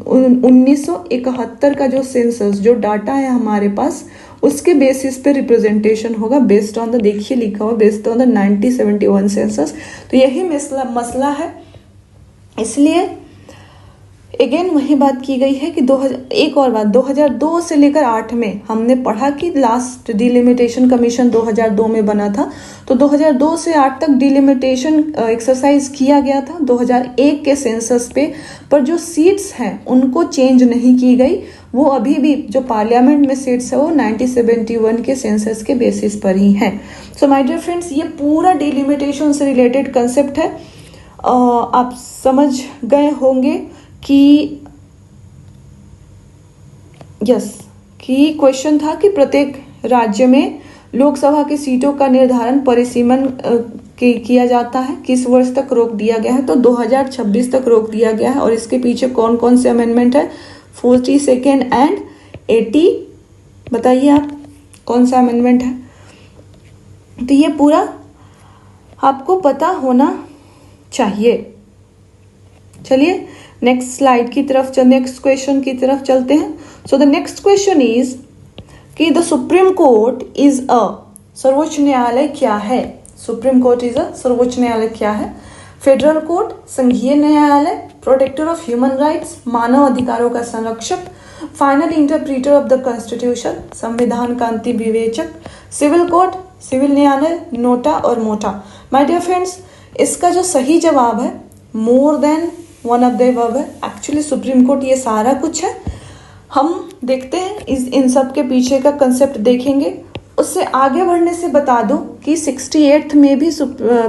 A: 1971 का जो सेंसस, जो डाटा है हमारे पास, उसके बेसिस पे रिप्रेजेंटेशन होगा बेस्ड ऑन द, देखिए लिखा हुआ बेस्ड ऑन द 1971 सेंसस। तो यही मसला है। इसलिए अगेन वही बात की गई है कि एक और बात, 2002 से लेकर 8 में हमने पढ़ा कि लास्ट डिलिमिटेशन कमीशन 2002 में बना था। तो 2002 से 8 तक डिलिमिटेशन एक्सरसाइज किया गया था 2001 के सेंसस पे, पर जो सीट्स हैं उनको चेंज नहीं की गई। वो अभी भी जो पार्लियामेंट में सीट्स है वो 1971 के सेंसस के बेसिस पर ही हैं। सो माय डियर फ्रेंड्स, ये पूरा डिलिमिटेशन से रिलेटेड कंसेप्ट है। आप समझ गए होंगे कि कि क्वेश्चन था कि प्रत्येक राज्य में लोकसभा की सीटों का निर्धारण परिसीमन किया जाता है, किस वर्ष तक रोक दिया गया है, तो 2026 तक रोक दिया गया है। और इसके पीछे कौन कौन से अमेंडमेंट है, 42 एंड 80, बताइए आप कौन सा अमेंडमेंट है। तो ये पूरा आपको पता होना चाहिए। चलिए नेक्स्ट स्लाइड की तरफ, नेक्स्ट क्वेश्चन की तरफ चलते हैं। So the next question is कि the supreme court is a, सर्वोच्च न्यायालय क्या है। सुप्रीम कोर्ट इज अ, सर्वोच्च न्यायालय क्या है। फेडरल कोर्ट, संघीय न्यायालय, प्रोटेक्टर ऑफ ह्यूमन राइट्स, मानव अधिकारों का संरक्षक, final interpreter of the constitution, संविधान का अंतिम विवेचक, सिविल कोर्ट, सिविल न्यायालय, नोटा और मोटा। माय डियर फ्रेंड्स, इसका जो सही जवाब है more than one of the above है। एक्चुअली सुप्रीम कोर्ट ये सारा कुछ है। हम देखते हैं इन सब के पीछे का कंसेप्ट देखेंगे। उससे आगे बढ़ने से बता दूं कि 68th में भी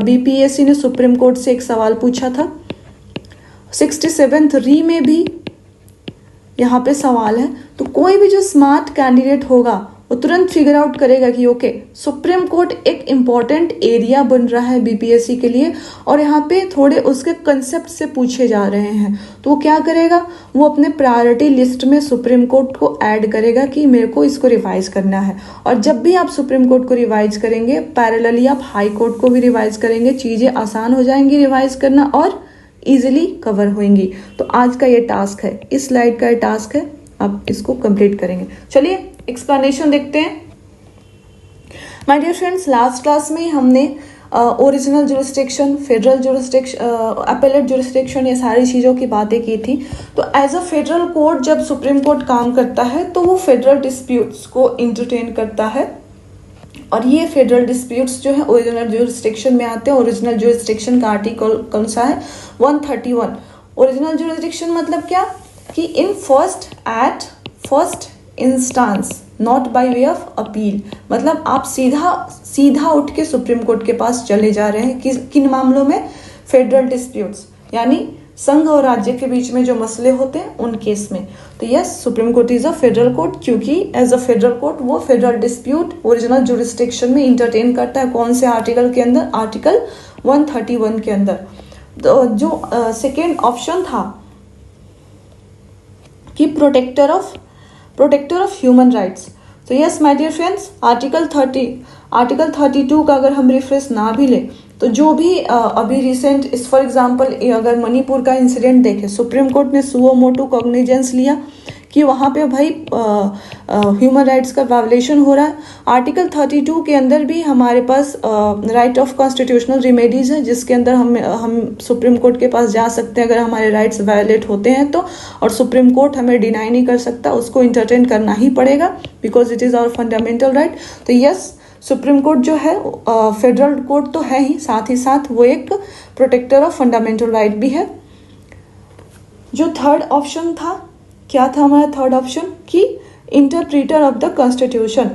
A: बीपीएससी ने सुप्रीम कोर्ट से एक सवाल पूछा था। 67th री में भी यहाँ पे सवाल है। तो कोई भी जो स्मार्ट कैंडिडेट होगा वो तुरंत फिगर आउट करेगा कि ओके, सुप्रीम कोर्ट एक इम्पॉर्टेंट एरिया बन रहा है बीपीएससी के लिए और यहाँ पे थोड़े उसके कंसेप्ट से पूछे जा रहे हैं। तो वो क्या करेगा, वो अपने प्रायोरिटी लिस्ट में सुप्रीम कोर्ट को ऐड करेगा कि मेरे को इसको रिवाइज करना है। और जब भी आप सुप्रीम कोर्ट को रिवाइज करेंगे, पैरेलली आप हाई कोर्ट को भी रिवाइज करेंगे, चीज़ें आसान हो जाएंगी रिवाइज करना और ईजिली कवर होंगी। तो आज का ये टास्क है, इस स्लाइड का ये टास्क है, आप इसको कंप्लीट करेंगे। चलिए एक्सप्लेनेशन देखते हैं। My dear friends, last class में हमने original jurisdiction, federal jurisdiction, appellate jurisdiction, ये सारी चीज़ों की बातें की थी। तो एज अ फेडरल कोर्ट जब सुप्रीम कोर्ट काम करता है तो वो फेडरल डिस्प्यूट्स को इंटरटेन करता है और ये फेडरल डिस्प्यूट्स जो है ओरिजिनल जुरिस्डिक्शन में आते हैं। ओरिजिनल जुरिस्डिक्शन का आर्टिकल कौन सा है, 131। ओरिजिनल जुरिस्डिक्शन मतलब क्या कि in first instance not by way of appeal, मतलब आप सीधा उठ के सुप्रीम कोर्ट के पास चले जा रहे हैं। किन मामलों में, फेडरल डिस्प्यूट्स, यानी संघ और राज्य के बीच में जो मसले होते हैं उन केस में। तो yes, supreme court is a federal court क्योंकि एज अ फेडरल कोर्ट वो फेडरल डिस्प्यूट ओरिजिनल जुरिस्डिक्शन में इंटरटेन करता है। कौन से आर्टिकल के अंदर, आर्टिकल 131 के अंदर। तो जो सेकेंड ऑप्शन था कि प्रोटेक्टर ऑफ ह्यूमन राइट्स। तो yes my dear friends, article 32 का अगर हम रेफरेंस ना भी लें तो जो भी अभी रिसेंट इस फॉर एग्जांपल अगर मणिपुर का इंसिडेंट देखें, सुप्रीम कोर्ट ने सुओ मोटो कॉग्निजेंस लिया कि वहाँ पे भाई ह्यूमन राइट्स का वायलेशन हो रहा है। आर्टिकल 32 के अंदर भी हमारे पास राइट ऑफ कॉन्स्टिट्यूशनल रिमेडीज है जिसके अंदर हम सुप्रीम कोर्ट के पास जा सकते हैं अगर हमारे राइट्स वायलेट होते हैं तो, और सुप्रीम कोर्ट हमें डिनाई नहीं कर सकता, उसको इंटरटेन करना ही पड़ेगा because it is our fundamental right. तो यस, सुप्रीम कोर्ट जो है फेडरल कोर्ट तो है ही, साथ साथ वो एक प्रोटेक्टर ऑफ फंडामेंटल राइट भी है। जो थर्ड ऑप्शन था, क्या था हमारा थर्ड ऑप्शन कि interpreter of the constitution.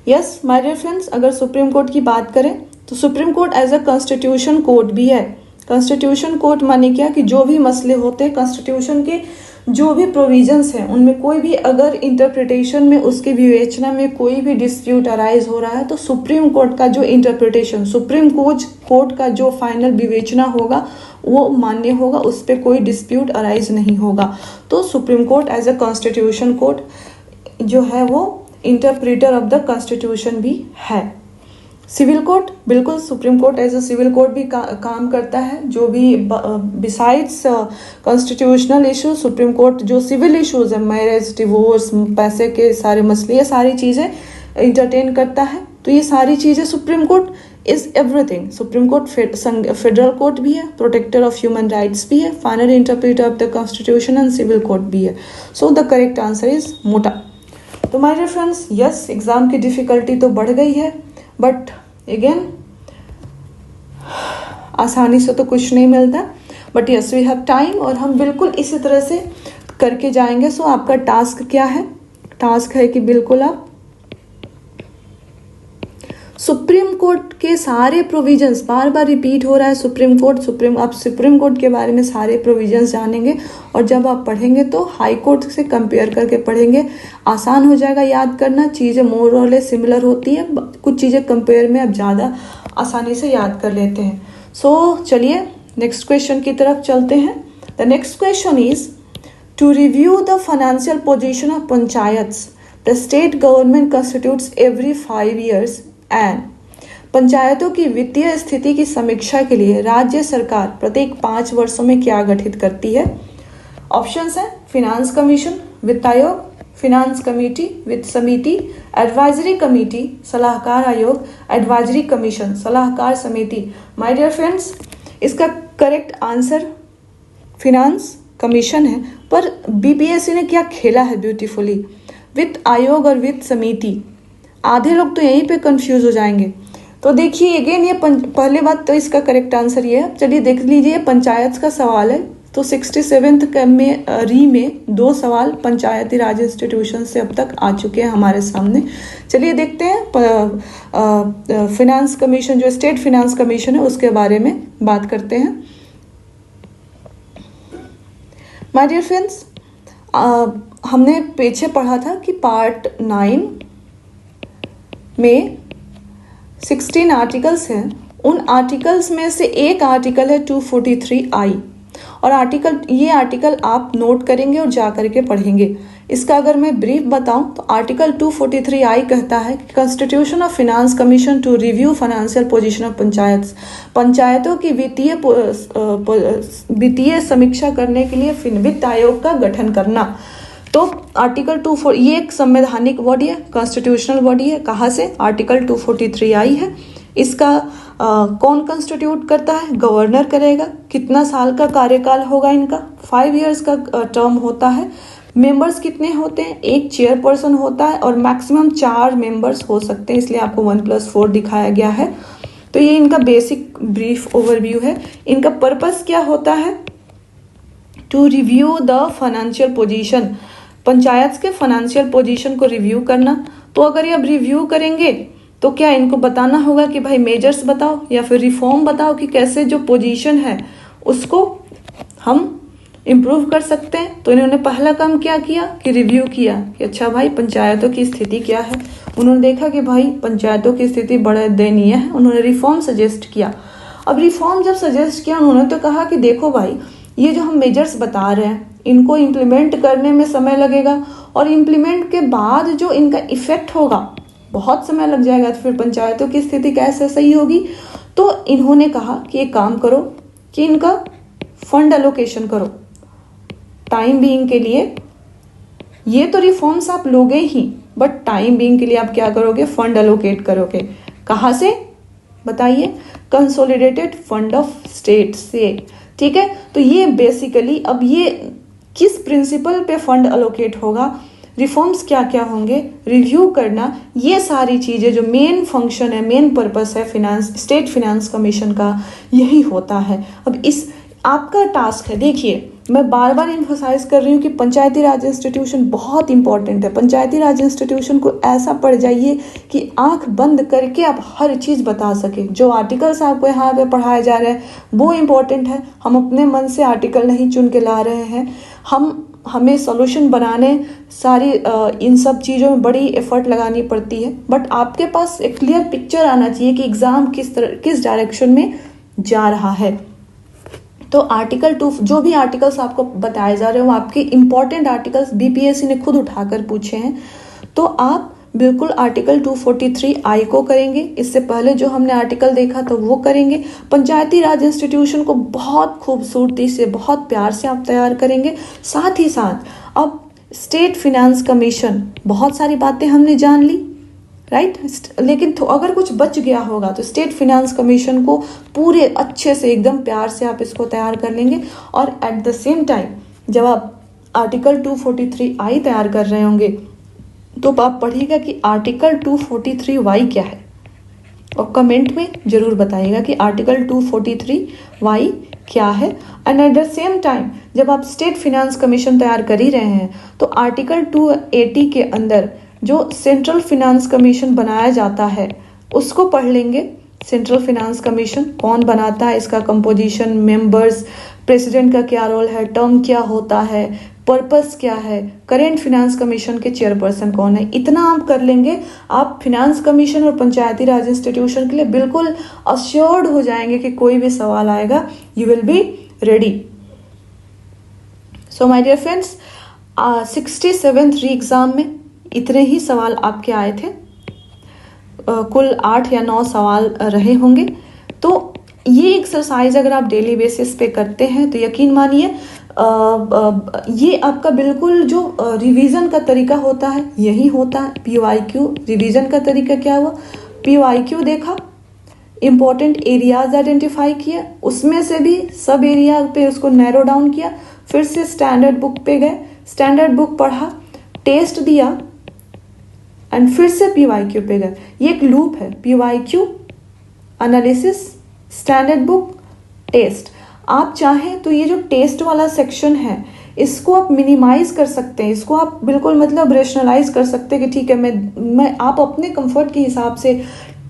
A: Yes my dear friends, अगर सुप्रीम कोर्ट की बात करें तो supreme court as a constitution court भी है। कॉन्स्टिट्यूशन कोर्ट माने क्या कि जो भी मसले होते हैं कॉन्स्टिट्यूशन के, जो भी प्रोविजंस हैं उनमें कोई भी अगर इंटरप्रिटेशन में, उसकी विवेचना में कोई भी डिस्प्यूट अराइज हो रहा है तो सुप्रीम कोर्ट का जो इंटरप्रिटेशन, सुप्रीम कोर्ट का जो फाइनल विवेचना होगा वो मान्य होगा, उस पर कोई डिस्प्यूट अराइज नहीं होगा। तो supreme court as a constitution court जो है वो इंटरप्रीटर ऑफ द कॉन्स्टिट्यूशन भी है। सिविल कोर्ट, बिल्कुल supreme court as a civil court भी काम करता है। जो भी besides constitutional issue, supreme court जो सिविल इश्यूज है, मैरिज, डिवोर्स, पैसे के सारे मसले, ये सारी चीज़ें इंटरटेन करता है। तो ये सारी चीज़ें supreme court is everything. Supreme court federal court भी है, प्रोटेक्टर ऑफ ह्यूमन राइट्स भी है, final interpreter of the constitution and civil court भी है। So the correct answer is MOTA. तो my dear friends, yes exam की डिफिकल्टी तो बढ़ गई है, बट अगेन आसानी से तो कुछ नहीं मिलता, but yes we have time, और हम बिल्कुल इसी तरह से करके जाएंगे। सो आपका टास्क क्या है? टास्क है कि बिल्कुल आप सुप्रीम कोर्ट के सारे प्रोविजंस, बार बार रिपीट हो रहा है सुप्रीम कोर्ट, आप सुप्रीम कोर्ट के बारे में सारे प्रोविजंस जानेंगे, और जब आप पढ़ेंगे तो हाई कोर्ट से कंपेयर करके पढ़ेंगे, आसान हो जाएगा याद करना। चीज़ें मोर और लेस सिमिलर होती है, कुछ चीज़ें कंपेयर में आप ज़्यादा आसानी से याद कर लेते हैं। सो चलिए नेक्स्ट क्वेश्चन की तरफ चलते हैं। The next question is to review the financial position of panchayats the state government constitutes every 5 years and पंचायतों की वित्तीय स्थिति की समीक्षा के लिए राज्य सरकार प्रत्येक 5 वर्षों में क्या गठित करती है? ऑप्शंस हैं फिनांस कमीशन, वित्त आयोग, फिनांस कमेटी, वित्त समिति, एडवाइजरी कमेटी, सलाहकार आयोग, एडवाइजरी कमीशन, सलाहकार समिति। माय डियर फ्रेंड्स, इसका करेक्ट आंसर फिनांस कमीशन है, पर बीपीएससी ने क्या खेला है ब्यूटीफुली, वित्त आयोग और वित्त समिति। आधे लोग तो यहीं पे कंफ्यूज हो जाएंगे। तो देखिए अगेन ये पहले बात तो इसका करेक्ट आंसर ये है। चलिए देख लीजिए, पंचायत का सवाल है, तो 67th में री में 2 सवाल पंचायती राज इंस्टीट्यूशन से अब तक आ चुके हैं हमारे सामने। चलिए देखते हैं फिनांस कमीशन, जो स्टेट फिनांस कमीशन है उसके बारे में बात करते हैं। माय डियर फ्रेंड्स, हमने पीछे पढ़ा था कि पार्ट 9 में 16 आर्टिकल्स हैं। उन आर्टिकल्स में से एक आर्टिकल है 243I, और ये आर्टिकल आप नोट करेंगे और जा करके पढ़ेंगे। इसका अगर मैं ब्रीफ बताऊं तो आर्टिकल 243I कहता है कि constitution of finance commission to review financial position of panchayat, पंचायतों की वित्तीय समीक्षा करने के लिए वित्त आयोग का गठन करना। तो आर्टिकल 24 ये एक संवैधानिक बॉडी है, कॉन्स्टिट्यूशनल बॉडी है। कहाँ से? आर्टिकल 243I है। इसका कौन कंस्टिट्यूट करता है? गवर्नर करेगा। कितना साल का कार्यकाल होगा इनका? 5 years का टर्म होता है। मेंबर्स कितने होते हैं? एक चेयरपर्सन होता है और मैक्सिमम 4 मेंबर्स हो सकते हैं, इसलिए आपको 1+4 दिखाया गया है। तो ये इनका बेसिक ब्रीफ ओवरव्यू है। इनका पर्पस क्या होता है? To review the financial position, panchayat के फाइनेंशियल पोजीशन को रिव्यू करना। तो अगर ये अब रिव्यू करेंगे तो क्या इनको बताना होगा कि भाई मेजर्स बताओ या फिर रिफॉर्म बताओ कि कैसे जो पोजीशन है उसको हम इम्प्रूव कर सकते हैं। तो इन्होंने पहला काम क्या किया कि रिव्यू किया कि अच्छा भाई पंचायतों की स्थिति क्या है। उन्होंने देखा कि भाई पंचायतों की स्थिति बड़ा दयनीय है, उन्होंने रिफॉर्म सजेस्ट किया। अब रिफॉर्म जब सजेस्ट किया उन्होंने तो कहा कि देखो भाई ये जो हम मेजर्स बता रहे हैं इनको इम्प्लीमेंट करने में समय लगेगा, और इम्प्लीमेंट के बाद जो इनका इफेक्ट होगा बहुत समय लग जाएगा, तो फिर पंचायतों की स्थिति कैसे सही होगी। तो इन्होंने कहा कि एक काम करो कि इनका फंड एलोकेशन करो टाइम बीइंग के लिए। ये तो रिफॉर्म्स आप लोगे ही, बट टाइम बीइंग के लिए आप क्या करोगे? फंड एलोकेट करोगे। कहाँ से बताइए? कंसोलिडेटेड फंड ऑफ स्टेट से। ठीक है, तो ये बेसिकली अब ये किस प्रिंसिपल पे फंड एलोकेट होगा, रिफॉर्म्स क्या क्या होंगे, रिव्यू करना, ये सारी चीज़ें जो मेन फंक्शन है, मेन पर्पस है स्टेट फिनांस कमीशन का, यही होता है। अब इस आपका टास्क है, देखिए मैं बार बार इम्फोसाइज कर रही हूँ कि पंचायती राज इंस्टीट्यूशन बहुत इंपॉर्टेंट है। पंचायती राज इंस्टीट्यूशन को ऐसा पढ़ जाइए कि आंख बंद करके आप हर चीज़ बता सके। जो आर्टिकल्स आपको यहाँ पे पढ़ाए जा रहे हैं वो इम्पॉर्टेंट है। हम अपने मन से आर्टिकल नहीं चुन के ला रहे हैं, हमें सॉल्यूशन बनाने सारी इन सब चीज़ों में बड़ी एफर्ट लगानी पड़ती है। बट आपके पास एक क्लियर पिक्चर आना चाहिए कि एग्ज़ाम किस डायरेक्शन में जा रहा है। तो आर्टिकल 2 जो भी आर्टिकल्स आपको बताए जा रहे हैं वो आपके इंपॉर्टेंट आर्टिकल्स बीपीएससी ने खुद उठाकर पूछे हैं। तो आप बिल्कुल आर्टिकल 243I को करेंगे। इससे पहले जो हमने आर्टिकल देखा था वो करेंगे। पंचायती राज इंस्टीट्यूशन को बहुत खूबसूरती से, बहुत प्यार से आप तैयार करेंगे। साथ ही साथ अब स्टेट फिनेंस कमीशन, बहुत सारी बातें हमने जान ली, राइट। लेकिन अगर कुछ बच गया होगा तो स्टेट फिनेंस कमीशन को पूरे अच्छे से एकदम प्यार से आप इसको तैयार कर लेंगे। और एट द सेम टाइम जब आप आर्टिकल 243I तैयार कर रहे होंगे तो आप पढ़िएगा कि आर्टिकल 243Y क्या है, और कमेंट में जरूर बताइएगा कि आर्टिकल 243Y क्या है। And at the same time जब आप स्टेट फिनेंस कमीशन तैयार कर ही रहे हैं तो आर्टिकल 280 के अंदर जो सेंट्रल फिनेंस कमीशन बनाया जाता है उसको पढ़ लेंगे। सेंट्रल फिनेंस कमीशन कौन बनाता है, इसका कंपोजिशन, मेंबर्स, प्रेसिडेंट का क्या रोल है, टर्म क्या होता है, पर्पस क्या है, करेंट फिनेंस कमीशन के चेयरपर्सन कौन है, इतना आप कर लेंगे। आप फिनेंस कमीशन और पंचायती राज इंस्टीट्यूशन के लिए बिल्कुल अश्योर्ड हो जाएंगे कि कोई भी सवाल आएगा, you will be ready. So my dear friends, 67th re exam में इतने ही सवाल आपके आए थे। कुल 8 या 9 सवाल रहे होंगे। तो ये एक्सरसाइज अगर आप डेली बेसिस पे करते हैं तो यकीन मानिए ये आपका बिल्कुल जो रिवीजन का तरीका होता है यही होता है। PYQ रिवीजन का तरीका क्या हुआ, PYQ देखा, इम्पोर्टेंट एरियाज आइडेंटिफाई किया, उसमें से भी सब एरिया पे उसको नैरो डाउन किया, फिर से स्टैंडर्ड बुक पे गए, स्टैंडर्ड बुक पढ़ा, टेस्ट दिया एंड फिर से PYQ पे गए। ये एक लूप है, PYQ, analysis, standard book, test. आप चाहें तो ये जो टेस्ट वाला सेक्शन है इसको आप मिनिमाइज कर सकते हैं, इसको आप बिल्कुल मतलब रेशनलाइज कर सकते हैं कि ठीक है मैं आप अपने कंफर्ट के हिसाब से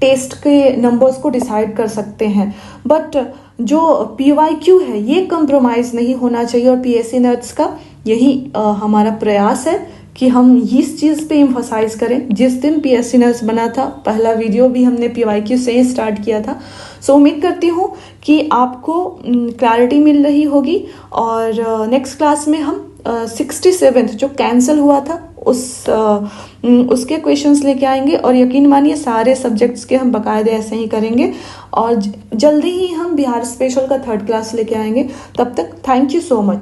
A: टेस्ट के नंबर्स को डिसाइड कर सकते हैं। बट जो PYQ है ये कंप्रोमाइज़ नहीं होना चाहिए। और PSC नर्ड्स का यही हमारा प्रयास है कि हम इस चीज़ पे एम्फसाइज करें। जिस दिन PSC नर्स बना था पहला वीडियो भी हमने PYQ से ही स्टार्ट किया था। सो उम्मीद करती हूँ कि आपको क्लैरिटी मिल रही होगी। और नेक्स्ट क्लास में हम 67th जो कैंसिल हुआ था उसके क्वेश्चंस लेके आएंगे। और यकीन मानिए सारे सब्जेक्ट्स के हम बाकायदे ऐसे ही करेंगे। और जल्दी ही हम बिहार स्पेशल का 3rd क्लास लेके आएंगे। तब तक थैंक यू सो मच।